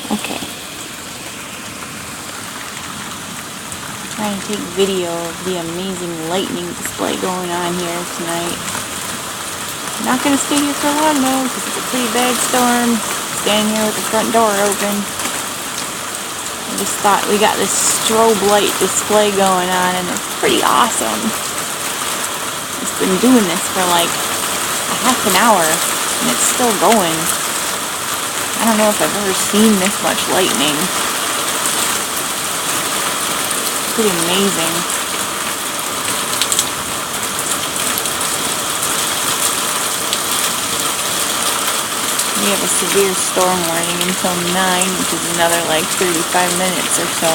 Okay. Trying to take video of the amazing lightning display going on here tonight. I'm not going to stay here for long though, because it's a pretty bad storm. Standing here with the front door open. I just thought we got this strobe light display going on, and it's pretty awesome. It's been doing this for like a half an hour, and it's still going. I don't know if I've ever seen this much lightning. It's pretty amazing. We have a severe storm warning until 9, which is another like 35 minutes or so.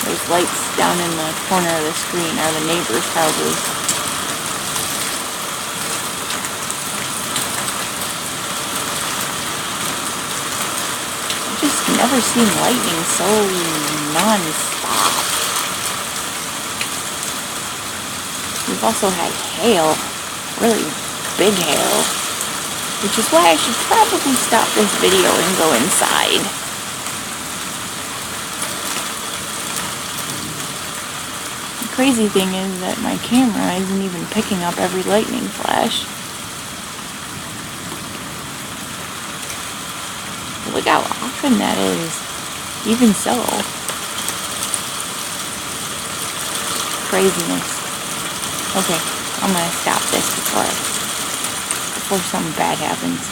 Those lights down in the corner of the screen are the neighbors' houses. I've just never seen lightning so non-stop. We've also had hail, really big hail, which is why I should probably stop this video and go inside. The crazy thing is that my camera isn't even picking up every lightning flash. But look how often that is. Even so. Craziness. Okay, I'm gonna stop this before something bad happens.